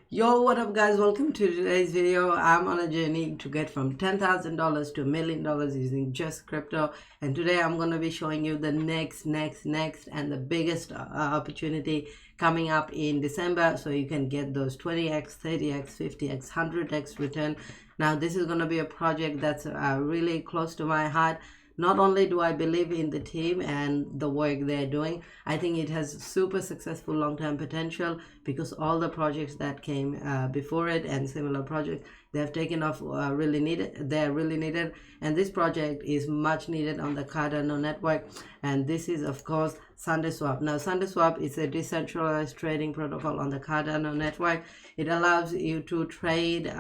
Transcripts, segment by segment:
Yo, what up guys, welcome to today's video. I'm on a journey to get from $10,000 to $1,000,000 using just crypto, and today I'm going to be showing you the next and the biggest opportunity coming up in December, so you can get those 20x, 30x, 50x, 100x return. Now this is going to be a project that's really close to my heart. Not only do I believe in the team and the work they're doing, I think it has super successful long-term potential because all the projects that came before it and similar projects, they have taken off really needed. They're really needed, and this project is much needed on the Cardano network. And this is, of course, SundaeSwap. Now, SundaeSwap is a decentralized trading protocol on the Cardano network. It allows you to trade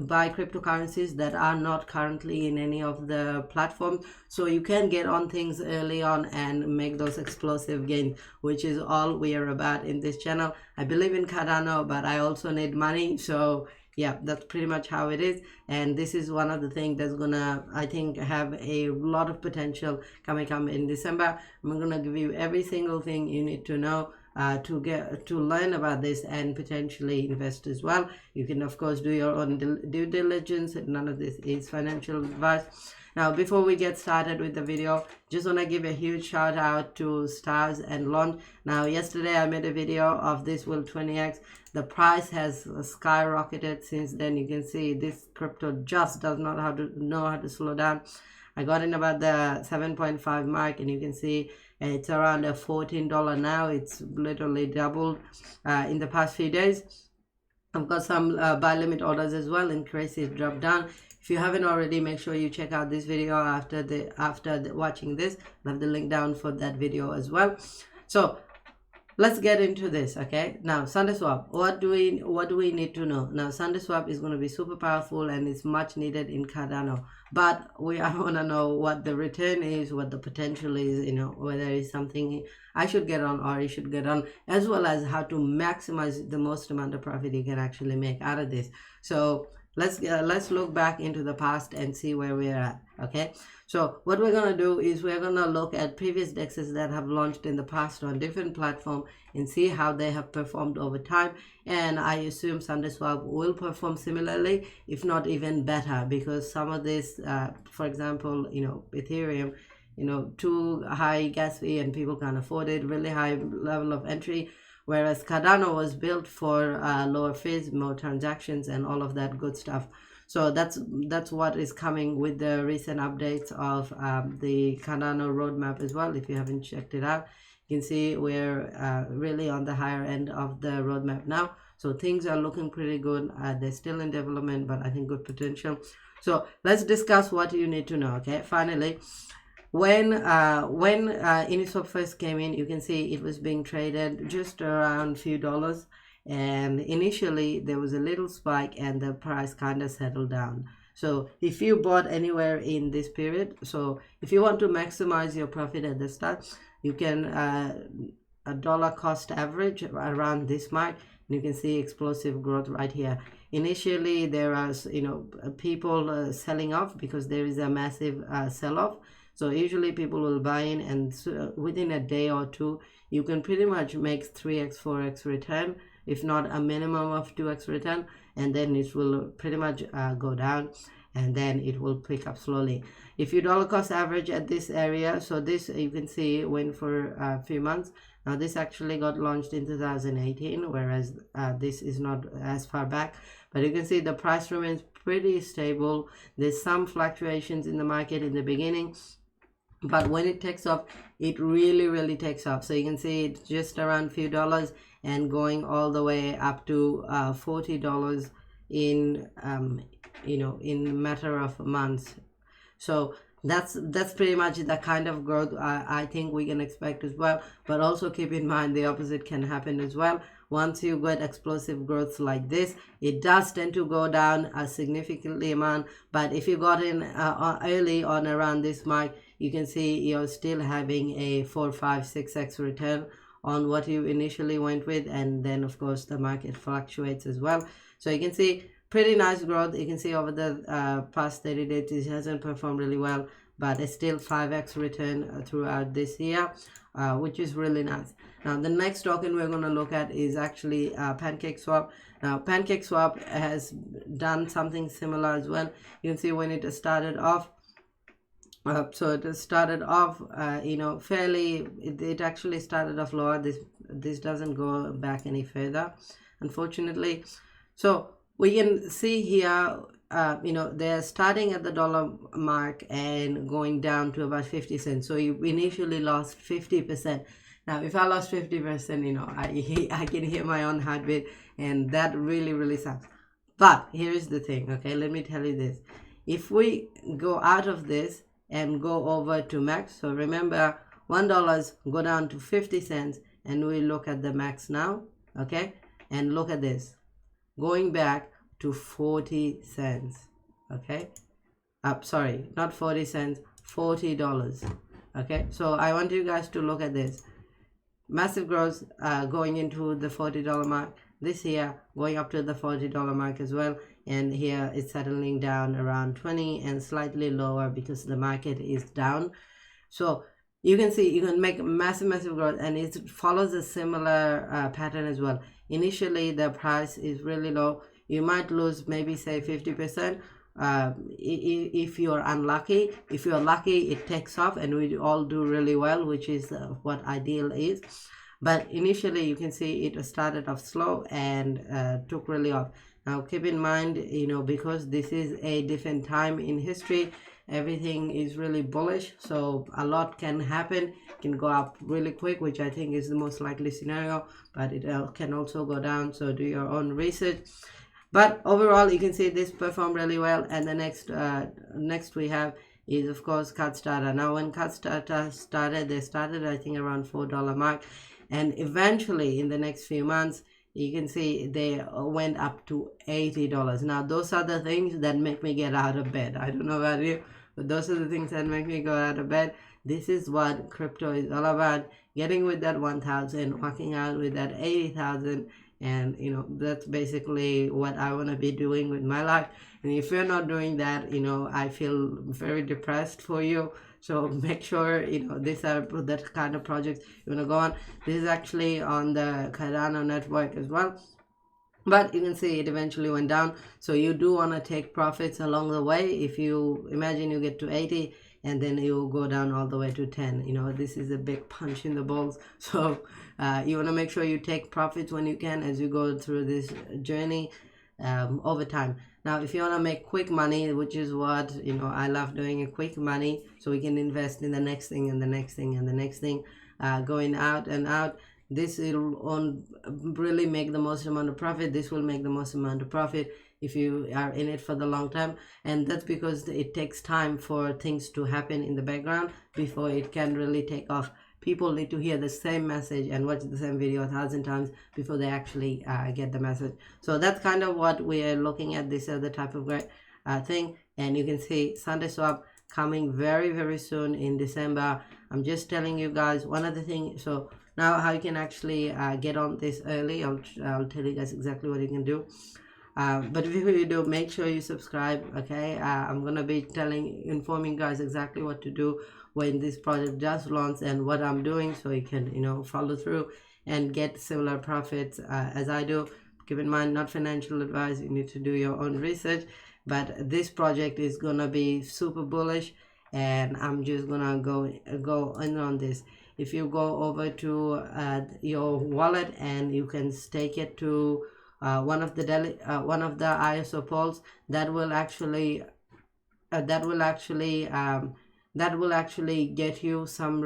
buy cryptocurrencies that are not currently in any of the platforms, so you can get on things early on and make those explosive gains, which is all we are about in this channel. I believe in Cardano, but I also need money, so yeah, that's pretty much how it is. And this is one of the things that's gonna, I think, have a lot of potential coming in December. I'm gonna give you every single thing you need to know to learn about this and potentially invest as well. You can of course do your own due diligence. None of this is financial advice. Now, before we get started with the video, just want to give a huge shout out to Stars and Launch. Now, yesterday I made a video of this will 20x. The price has skyrocketed since then. You can see this crypto just does not know how to slow down. I got in about the 7.5 mark, and you can see it's around a $14 now. It's literally doubled in the past few days. I've got some buy limit orders as well in case it dropped down. If you haven't already, make sure you check out this video after watching this. I'll have the link down for that video as well. So let's get into this. Okay, now SundaeSwap, what do we need to know? Now, SundaeSwap is going to be super powerful and it's much needed in Cardano, but I want to know what the return is, what the potential is, whether it's something I should get on or you should get on, as well as how to maximize the most amount of profit you can actually make out of this. So let's look back into the past and see where we're at. Okay, so what we're going to do is we're going to look at previous dexes that have launched in the past on different platforms and see how they have performed over time. And I assume SundaeSwap will perform similarly, if not even better, because some of this, for example, Ethereum, too high gas fee and people can't afford it, really high level of entry, whereas Cardano was built for lower fees, more transactions, and all of that good stuff. So that's what is coming with the recent updates of the Cardano roadmap as well. If you haven't checked it out, you can see we're really on the higher end of the roadmap now. So things are looking pretty good. They're still in development, but I think good potential. So let's discuss what you need to know. Okay, finally, when Uniswap first came in, you can see it was being traded just around few dollars, and initially there was a little spike and the price kind of settled down. So if you bought anywhere in this period, so if you want to maximize your profit at the start, you can a dollar cost average around this mark, and you can see explosive growth right here. Initially there was people selling off because there is a massive sell-off. So usually people will buy in, and within a day or two, you can pretty much make 3x, 4x return, if not a minimum of 2x return, and then it will pretty much go down, and then it will pick up slowly. If you dollar cost average at this area, so this you can see went for a few months. Now this actually got launched in 2018, whereas this is not as far back, but you can see the price remains pretty stable. There's some fluctuations in the market in the beginning, but when it takes off, it really takes off. So you can see it's just around few dollars and going all the way up to $40 in in a matter of months. So that's pretty much the kind of growth I think we can expect as well. But also keep in mind the opposite can happen as well. Once you get explosive growth like this, it does tend to go down a significantly amount. But if you got in early on around this mark, you can see you're still having a 4, 5, 6x return on what you initially went with, and then of course the market fluctuates as well. So you can see pretty nice growth. You can see over the past 30 days it hasn't performed really well, but it's still 5x return throughout this year. which is really nice. Now the next token we're going to look at is actually PancakeSwap. Now PancakeSwap has done something similar as well. You can see when it started off, so it started off fairly, it actually started off lower. This doesn't go back any further, unfortunately. So we can see here, they're starting at the dollar mark and going down to about 50 cents. So you initially lost 50%. Now if I lost 50%, I can hear my own heartbeat, and that really sucks. But here is the thing, okay, let me tell you this. If we go out of this and go over to max, so remember $1 go down to 50 cents, and we look at the max now, okay, and look at this, going back to 40 cents, okay, sorry, not 40 cents, $40, okay. So I want you guys to look at this massive growth, going into the $40 mark, this here going up to the $40 mark as well, and here it's settling down around 20 and slightly lower because the market is down. So you can see you can make massive growth, and it follows a similar pattern as well. Initially the price is really low, you might lose maybe say 50%. If you're unlucky. If you're lucky, it takes off and we all do really well, which is what ideal is. But initially you can see it started off slow and took really off. Now keep in mind, because this is a different time in history, everything is really bullish, so a lot can happen. It can go up really quick, which I think is the most likely scenario, but it can also go down, so do your own research. But overall you can see this performed really well. And the next we have is of course CardStarter. Now when CardStarter started, they started I think around $4 mark, and eventually in the next few months you can see they went up to $80. Now those are the things that make me get out of bed. I don't know about you, but those are the things that make me go out of bed. This is what crypto is all about, getting with that 1,000, walking out with that 80,000. And that's basically what I want to be doing with my life. And if you're not doing that, I feel very depressed for you. So make sure these are that kind of projects you want to go on. This is actually on the Cardano network as well, but you can see it eventually went down. So you do want to take profits along the way. If you imagine you get to 80 and then you go down all the way to 10, this is a big punch in the balls. So you want to make sure you take profits when you can as you go through this journey over time. Now if you want to make quick money, which is what I love doing, a quick money, so we can invest in the next thing and the next thing and the next thing, going out and out. This will really make the most amount of profit. This will make the most amount of profit if you are in it for the long time, and that's because it takes time for things to happen in the background before it can really take off. People need to hear the same message and watch the same video 1,000 times before they actually get the message. So that's kind of what we are looking at. This other type of great thing, and you can see SundaeSwap coming very soon in December. I'm just telling you guys one other thing. So now how you can actually get on this early, I'll tell you guys exactly what you can do. But before you do, make sure you subscribe, okay? I'm gonna be informing guys exactly what to do when this project just launch and what I'm doing, so you can follow through and get similar profits as I do. Keep in mind, not financial advice, you need to do your own research, but this project is gonna be super bullish, and I'm just gonna go in on this. If you go over to your wallet and you can stake it to one of the ISO polls, that will actually get you some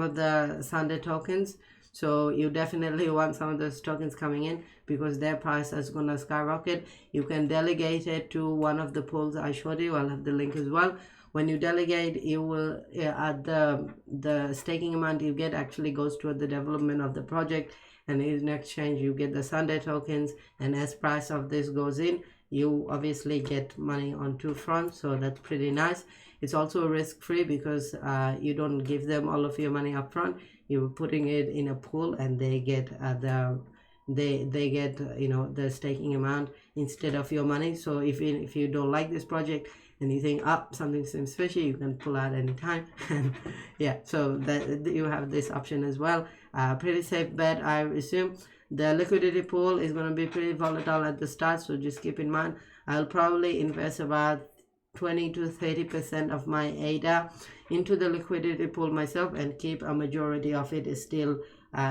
of the Sunday tokens. So you definitely want some of those tokens coming in because their price is gonna skyrocket. You can delegate it to one of the pools I showed you. I'll have the link as well. When you delegate, you will the staking amount you get actually goes toward the development of the project, and in exchange you get the Sunday tokens, and as price of this goes in, you obviously get money on two fronts. So that's pretty nice. It's also risk-free because you don't give them all of your money up front. You're putting it in a pool, and they get they get the staking amount instead of your money. So if you don't like this project and you think, oh, something seems fishy, you can pull out anytime. And yeah, so that you have this option as well. Pretty safe bet, I assume. The liquidity pool is going to be pretty volatile at the start, so just keep in mind. I'll probably invest about 20 to 30% of my ADA into the liquidity pool myself, and keep a majority of it is still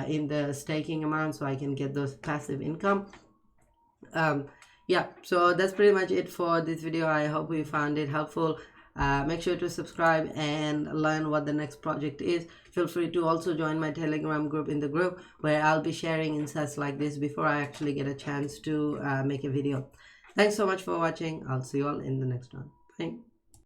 in the staking amount, so I can get those passive income. Yeah, so that's pretty much it for this video. I hope you found it helpful. Make sure to subscribe and learn what the next project is. Feel free to also join my Telegram group in the group, where I'll be sharing insights like this before I actually get a chance to make a video. Thanks so much for watching. I'll see you all in the next one. Bye.